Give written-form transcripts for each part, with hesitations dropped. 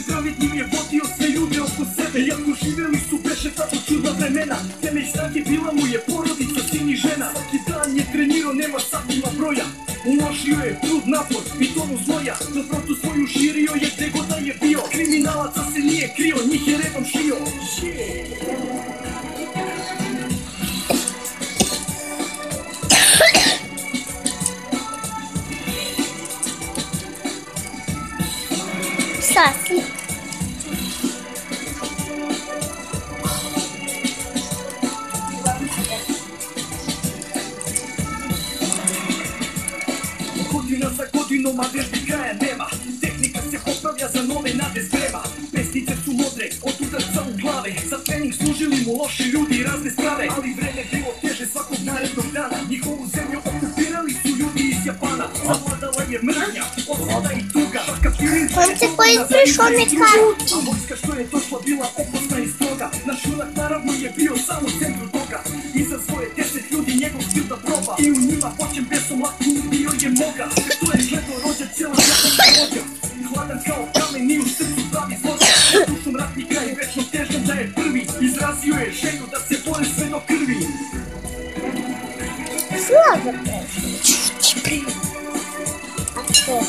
Bože pravednim je vodio sve ljude oko sebe. Iako živjeli su beše tako čudna vremena, temelj snage bila mu je porodica, sin i žena. Svaki dan je trenirao, nema satima broja. Uložio je trud, napor i tonu znoja. Dobrotu svoju širio je gde god da je bio. Kriminalaca se nije krio, njih je redom šio. Sassi. Godina za godinom, a vežbi kraja nema. Tehnika se popravlja, za nove nade sprema. Pesnice su modre, od udarca u glave. Za trening služili mu loši ljudi i razne strave. Ali vreme bilo teže svakog narednog dana. Njihovu zemlju okupirali su ljudi iz Japana. Zavladala je mržnja, osveta i tuga. On se koji prišao neka ruti. A vojska što je došla bila opasna i stroga. Naš junak naravno je bio samo u centru toga. Iza svoje 10 ljudi njegov stil da proba. I u njima počem besom lako ubio je moga. To je gledao rođa cijela zakonska vođa. Hladan kao kamen i u srcu pravi zločin. Dušom ratnika i večno težan da je prvi. Izrazio je želju da se bore sve do krvi. Slaga prešli. Čuti prije. A što?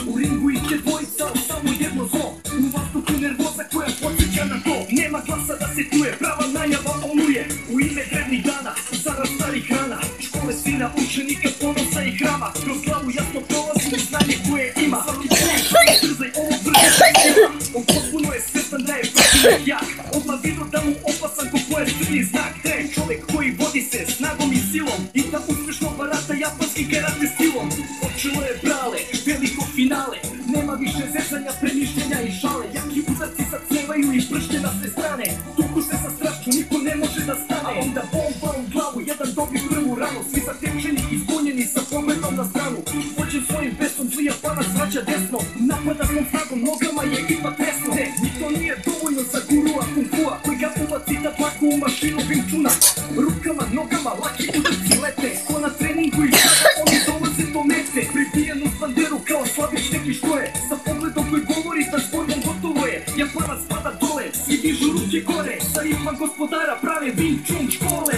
U ringu ih je dvojica, samo jedno zlo. U vazduhu nervoza koja podsjeća na to. Nema glasa da se čuje, prava najava oluje. U ime drevnih dana, zarad starih rana. Škole sina, učenika, ponosa i hrama. Kroz glavu jasno prolazi znanje koje ima. Svaki čovjek, trzaj ovo brže. On potpuno je svestan da je protivnik jak. Odmah vidio da mu opasan ko koje crni znak. Da je čovjek koji vodi se snagom i silom. I da uspješno barata japanski karate stilom. Počelo je brale, veliko finale. Nema više zezanja, premišljenja i šale. Jaki udarci zacevaju i pršte na sve strane. Tuku se sa strašću, niko ne može da stane. A onda bomba u glavu, jedan dobi prvu ranu. Svi zatečeni, izbunjeni sa pogledom na stranu. Vođen svojim besom, zli Japanac vraća desno. Napada svom snagom, nogama je ipak tesno. Ne, ni to nije dovoljno za gurua kung fua, koji ga ubaci da tlaku u mašinu Wing Chuna. Rukama, nogama, laki udarci lete. Ko na treningu i sada oni dolaze do mete. Pribijen uz banderu kao slabić neki što je. Sa pogledom koji govori da s borbom gotovo je. Japanac pada dole, svi dižu ruke gore. Sa ipan gospodara prave Wing Chun škole.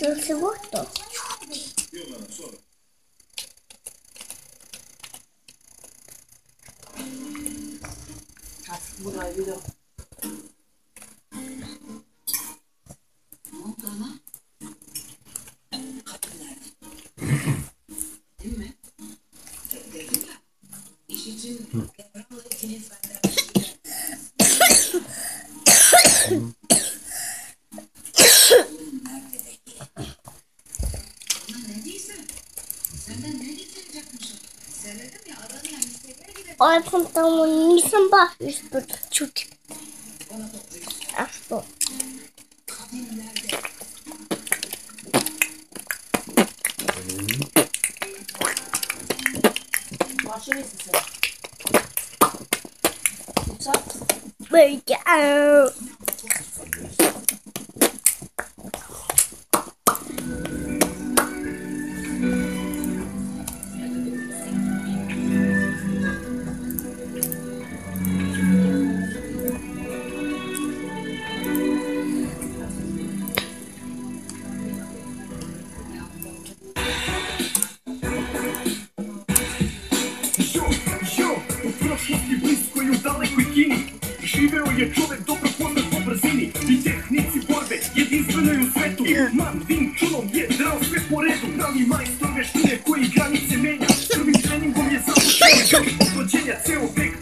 Jel se gotovo? Ovaj put tamo nisam baš ispod čuti. A što? Plaćali ste se? Bejao! Živeo je čovek dobro poznat po brzini i tehnici borbe, jedinstvenoj u svetu. Man Wing Chunom je drao sve po redu. Pravi majstor veštine koji granice menja. Prvim treningom je započeo još od rođenja. Ceo vek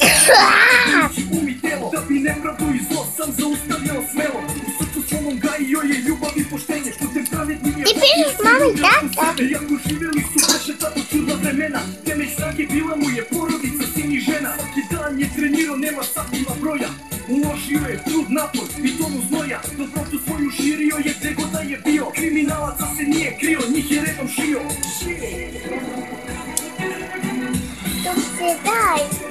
Mama i tata. Jako živjeli su baš tako čudna vremena. Temelj snage bila mu je porodica, sin i žena. Svaki dan je trenirao, nema satima broja. Uložio je trud, napor i tonu znoja. Dobrotu svoju širio je gdje god da je bio. Kriminalaca se nije krio, njih je redom šio. To se daj.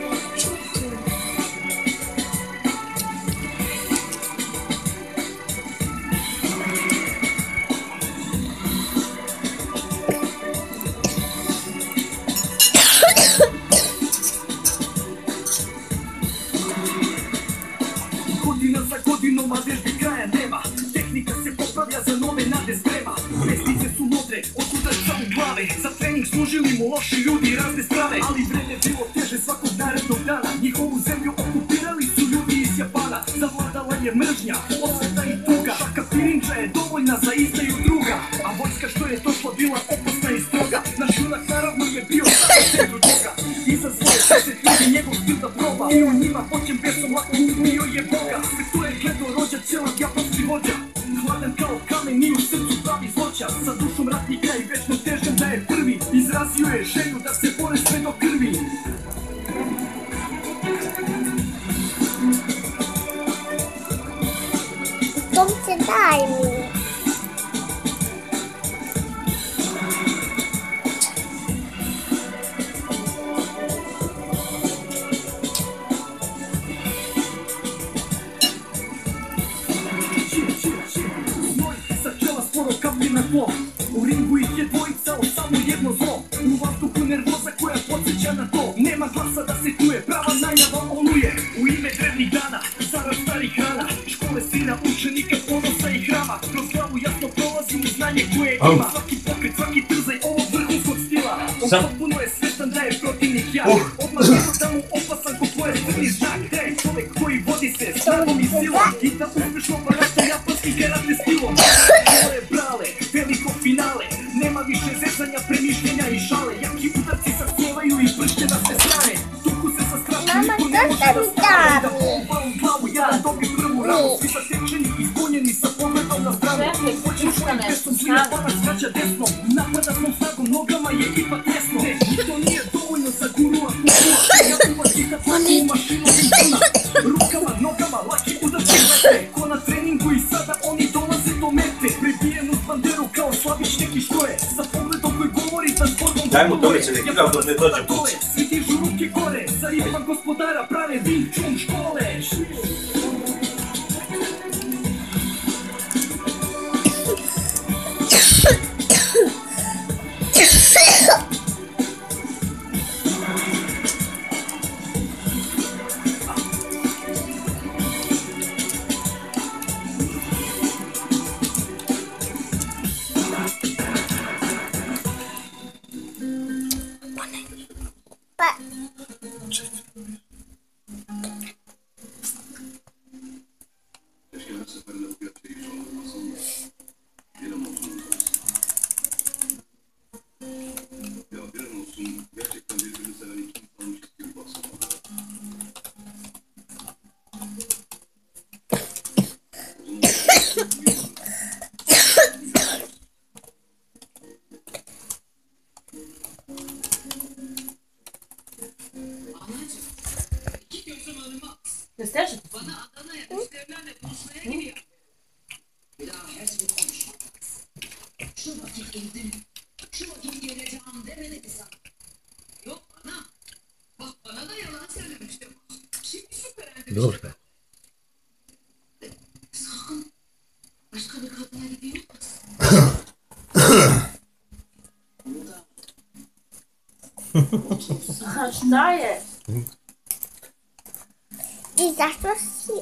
Godina za godinom, a vežbi kraja nema. Tehnika se popravlja, za nove nade sprema. Pesnice su modre, otudača u glave. Za trening služili mu loši ljudi i razne strane. Ali vreme bilo teže svakog narednog dana. Njihovu zemlju okupirali su ljudi iz Japana. Zavladala je mržnja, osveta i tuga. Šaka pirinča je dovoljna za izdaju druga. A vojska što je došla bila opasna i stroga. Naš junak naravno je bio samo centru toga. Iza svoje 10 ljudi njegov stil da proba. I u njima počem besom lako ubio je Boga. Sve to je gledao rođa, cjelak japanski vođa. Hladan kao kamen i u srcu pravi zloća. Sa dušom ratnika i večno težem da je prvi. Izrazio je želju da se bore sve do krvi. To se daj mi. U ringu ih je dvojica, o samo jedno zlo. U vazduhu nervoza koja podsjeća na to. Nema glasa da se čuje, prava najava oluje. U ime drevnih dana, zarad starih rana. Škole sina, učenika, ponosa i hrama. Kroz glavu jasno prolazi mu znanje koje ima. Svaki pokret, svaki trzaj ovog vrhunskog stila. On potpuno je svjestan da je protivnik jak. Odmah jedno da mu opasan ko koje crni znak. Da je čovek koji vodi se snagom i silom. I da uspješno barata japanski karate stilom. Ovo je brale, veliko finale. Nema više zezanja, premišljenja i šale. Jaki udarci sad sjevaju i pršće na sve strane. Tuku se sa strašom, niko ne može da stane. Da polovao glavu, jedan dobije prvu ramu. Svi zatečeni, izbunjeni sa pogledom na stranu. Počnem svojim pestom, zlina panak skraća desnom. Napada svom snagom, nogama je ipak tesno. Ne, i to nije dovoljno za gurua kultura. Ja uvak hitat laku u mašinu vintuna. Rukama, nogama, laki udarci lete. Ko na treningu i sada oni dolaze do mete. Prebijen uz banderu kao slabić neki što je. Sa pogledom koji govori da zborbom daj mu Tomice, neki dao dok ne dođe put. Svi dižu ruke gore, za ipak gospodara prave Wing Chun škole. Pa. Gösterecek. Bana Adana'ya müşterilerle konuşmaya gidiyor. Bir daha her şeyi konuşamaz. Şu vakit gittim, şu vakit geleceğim demedi ki sana. Yok bana. Bak bana da yalan söylemiştim. Şimdi şüphelendim. Dur be. Sakın başka bir kadına gidiyor musun? Šta je? I zašto si?